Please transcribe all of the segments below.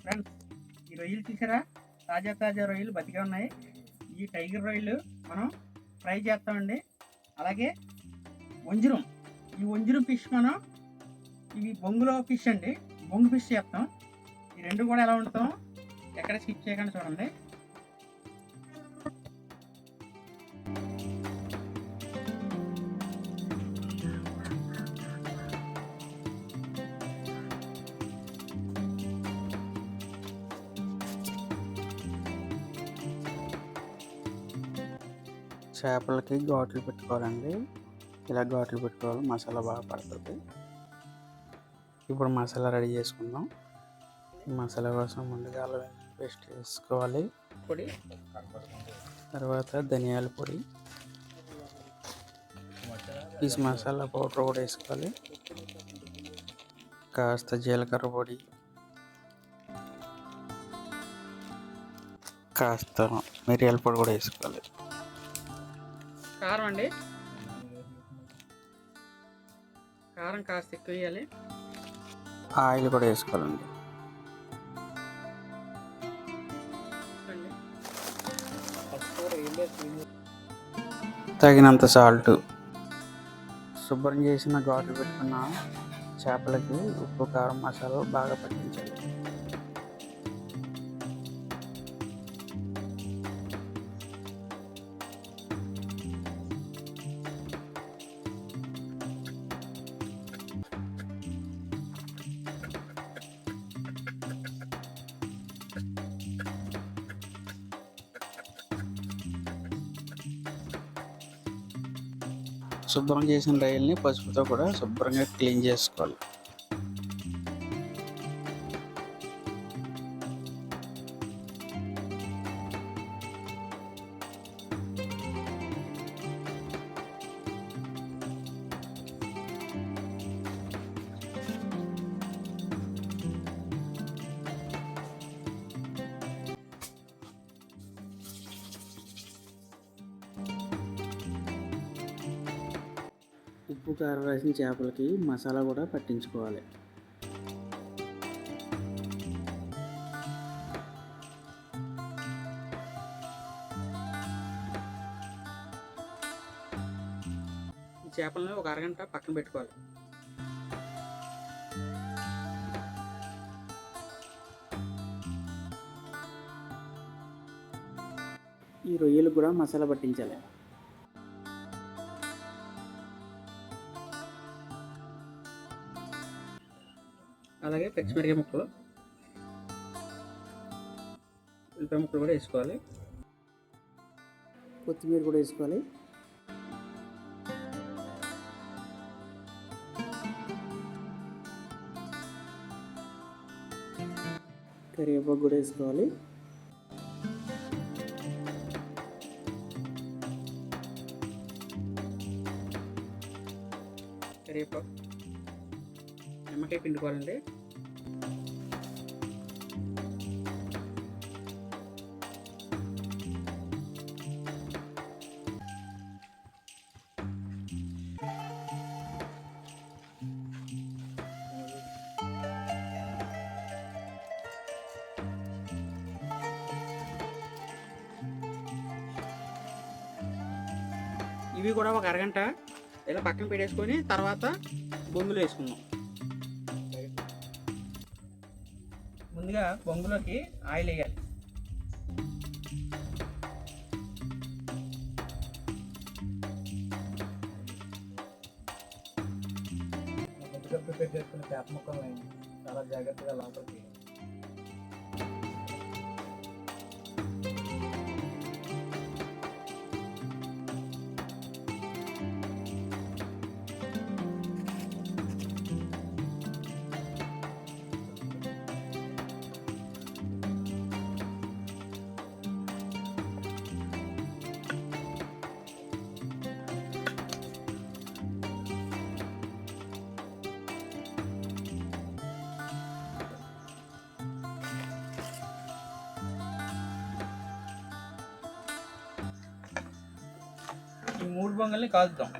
Friends, ఈ రొయ్యలు చూసారా? తాజా తాజా రొయ్యలు బతికే ఉన్నాయి. ఈ టైగర్ రొయ్యలు మనం ఫ్రై చేస్తామండి. అలాగే వంజరం, ఈ వంజరం ఫిష్ మనం ఇవి బొంగులో ఫిష్ అండి, బొంగు ఫిష్ చేస్తాం. ఈ రెండు కూడా ఎలా వండుతాం ఎక్కడ స్కిప్ చేయకుండా చూడండి. చేపలకి ఘాట్లు పెట్టుకోవాలండి. ఇలా ఘాట్లు పెట్టుకోవాలి, మసాలా బాగా పడుతుంది. ఇప్పుడు మసాలా రెడీ చేసుకుందాం. మసాలా కోసం ముందుగా అల్లం పేస్ట్ వేసుకోవాలి, పొడి, తర్వాత ధనియాల పొడి, పీస్ మసాలా పౌడర్ కూడా వేసుకోవాలి, కాస్త జీలకర్ర పొడి, కాస్త మిరియాల పొడి కూడా వేసుకోవాలి. కారం అండి, కారం కాస్త ఎక్కువ వేయాలి. ఆయిల్ కూడా వేసుకోవాలండి. తగినంత సాల్ట్. శుభ్రం చేసిన ఘాట్లు పెట్టుకున్న చేపలకి ఉప్పు, కారం, మసాలా బాగా పట్టించాలి. శుభ్రం చేసిన రొయ్యల్ని పసుపుతో కూడా శుభ్రంగా క్లీన్ చేసుకోవాలి. ఉప్పు, కారం వేసిన చేపలకి మసాలా కూడా పట్టించుకోవాలి. ఈ చేపలను ఒక అరగంట పక్కన పెట్టుకోవాలి. ఈ రొయ్యలు కూడా మసాలా పట్టించాలి. అలాగే పచ్చిమిరపకాయ ముక్కలు, ఉల్లిపాయ ముక్కలు కూడా వేసుకోవాలి. కొత్తిమీర కూడా వేసుకోవాలి. కరివేపాకు కూడా వేసుకోవాలి. కరివేపాకు, నిమ్మకాయ పిండుకోవాలండి. ఇవి కూడా ఒక అరగంట ఇలా పక్కన పెట్టేసుకొని తర్వాత బొంగులో వేసుకుందాం. ముందుగా బొంగులోకి ఆయిల్ వేయాలి. ముందుగా ప్రిపేర్ చేసుకున్న చేప ముక్కల్ని చాలా జాగ్రత్తగా లోపలికి ఈ మూడు బొంగల్ని కాల్చుదాం.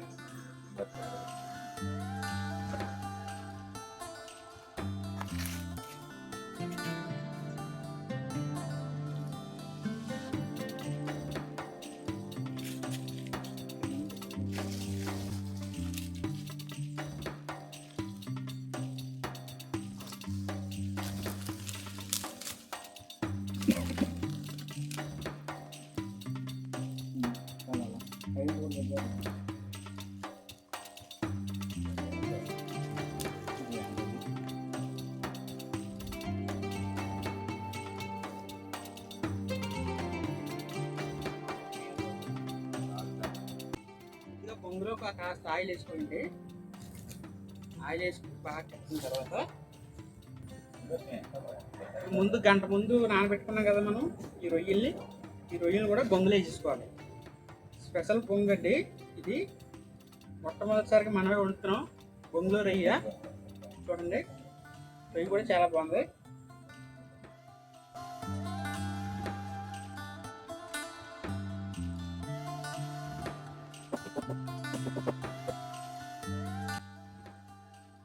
బొంగులో కాస్త ఆయిల్ వేసుకోండి. ఆయిల్ వేసుకుని బాగా కట్టిన తర్వాత ముందు గంట ముందు నానబెట్టుకున్నాం కదా మనం ఈ రొయ్యల్ని కూడా బొంగులో వేసేసుకోవాలి. స్పెషల్ బొంగు అండి ఇది. మొట్టమొదటిసారిగా మనమే వండుతున్నాం బొంగులో రొయ్య. చూడండి రొయ్య కూడా చాలా బాగుంది.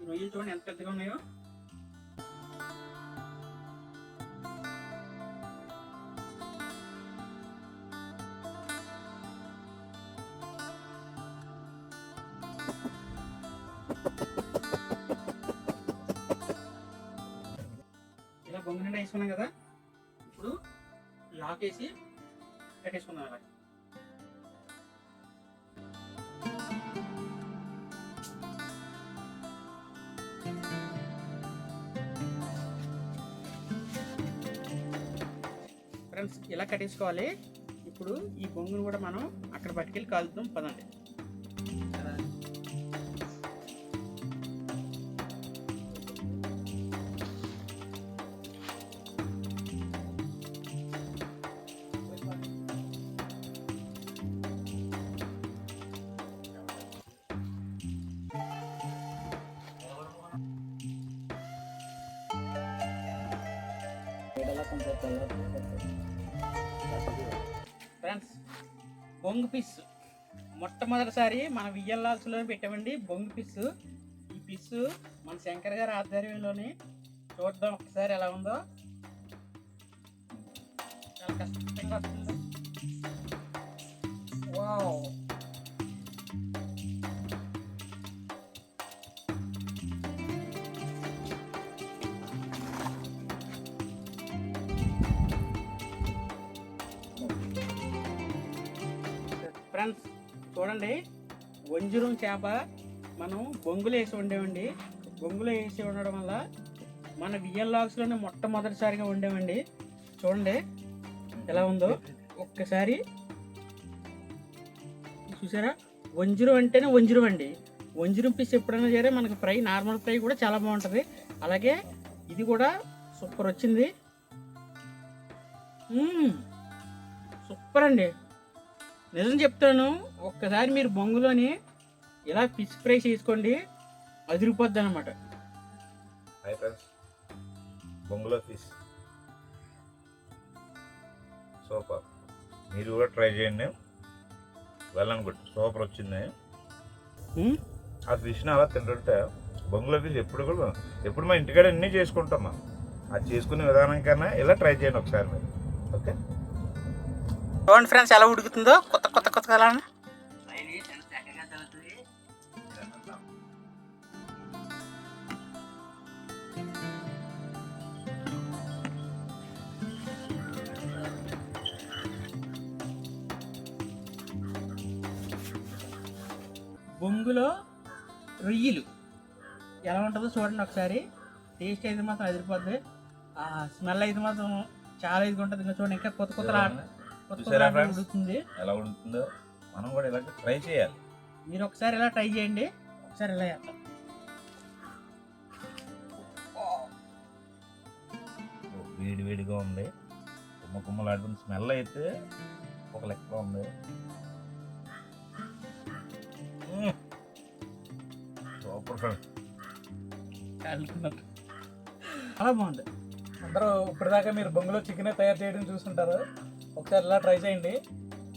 ఈ రొయ్యలు చూడండి ఎంత పెద్దగా ఉన్నాయో. ఇలా బొంగు నిండా వేసుకున్నాం కదా, ఇప్పుడు ఈ ఆకేసి పెట్టేసుకుందాం. అలా ఫ్రెండ్స్ ఇలా కట్టేసుకోవాలి. ఇప్పుడు ఈ బొంగును కూడా మనం అక్కడ పట్టుకెళ్ళి కాలుద్దాం పదండి. ఫ్రెండ్స్ బొంగు పిస్ మొట్టమొదటిసారి మన వియ్యల్లాల్స్లో పెట్టామండి. బొంగు పిస్సు. ఈ పిస్సు మన శంకర్ గారి ఆధ్వర్యంలోని చూద్దాం ఒకసారి ఎలా ఉందో. చాలా కష్టంగా వస్తుంది. వావ్, ఫ్రెండ్స్ చూడండి వంజరం చేప మనం బొంగులో వేసి వండామండి. బొంగులో వేసి ఉండడం వల్ల మన విఎల్లాగ్స్లోనే మొట్టమొదటిసారిగా వండామండి. చూడండి ఎలా ఉందో ఒక్కసారి చూసారా. వంజరం అంటేనే వంజరం అండి. వంజరం పీస్ ఎప్పుడైనా సరే మనకి ఫ్రై, నార్మల్ ఫ్రై కూడా చాలా బాగుంటుంది. అలాగే ఇది కూడా సూపర్ వచ్చింది. సూపర్ అండి, నిజం చెప్తాను. ఒక్కసారి మీరు బొంగులోని ఇలా ఫిష్ ఫ్రై చేసుకోండి, అదిరిపోద్ది అనమాట. హాయ్ ఫ్రెండ్స్, బొంగులో ఫిష్ సూపర్. మీరు కూడా ట్రై చేయండి, వెళ్ళని గుడ్. సూపర్ వచ్చింది. ఆ ఫిష్ని అలా తింటుంటే బొంగులో ఫిష్ ఎప్పుడు మా ఇంటికాడ అన్నీ చేసుకుంటాం. అది చేసుకునే విధానం కన్నా ఇలా ట్రై చేయండి ఒకసారి మీరు. ఓకే చూడండి ఫ్రెండ్స్ ఎలా ఉడుకుతుందో కొత్త అలా. బొంగులో రొయ్యలు ఎలా ఉంటుందో చూడండి ఒకసారి. టేస్ట్ అయితే మాత్రం అదిరిపోద్ది. ఆ స్మెల్ అయితే మాత్రం చాలా ఇదిగా ఉంటుంది. ఇంకా చూడండి ఇంకా కొత్త ఉడుకుతుంది. ఎలా ఉడుకుతుందో మనం కూడా ఇలా ట్రై చేయాలి. మీరు ఒకసారి ఇలా ట్రై చేయండి. ఒకసారి ఇలా చేస్తాం. వేడిగా ఉంది, కుమ్మలాడుతుంది. స్మెల్ అయితే ఒక లెక్క ఉంది. సూపర్, చాలా బాగుంది. అందరూ ఇప్పటిదాకా మీరు బొంగులో చికెన్ తయారు చేయడం చూస్తుంటారు. ఒకసారి ఇలా ట్రై చేయండి.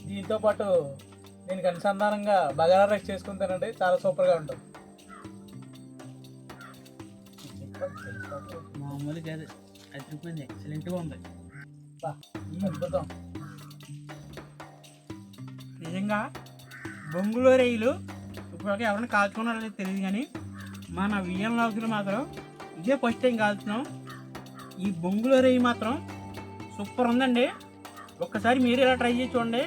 దీంతో పాటు దీనికి అనుసంధానంగా బగారా రైస్ చేసుకుని తినండి, చాలా సూపర్గా ఉంటుంది. మామూలుగా అదిరిపోయింది, ఎక్సలెంట్గా ఉంది. అద్భుతం. నిజంగా బొంగులో రొయ్యలు ఇప్పుడు ఎవరైనా కాల్చుకున్నారో తెలియదు, కానీ మన విఎల్లాగ్స్లో మాత్రం ఇదే ఫస్ట్ టైం కాల్చున్నాం. ఈ బొంగులో రొయ్య మాత్రం సూపర్ ఉందండి. ఒక్కసారి మీరు ఇలా ట్రై చేసి చూడండి.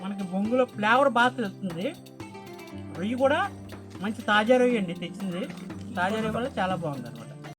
మన మనకి బొంగులో ఫ్లేవర్ బాగా తెలుస్తుంది. రొయ్యి కూడా మంచి తాజా రొయ్యి అండి తెచ్చింది. తాజా రొయ్యి వల్ల చాలా బాగుంది అనమాట.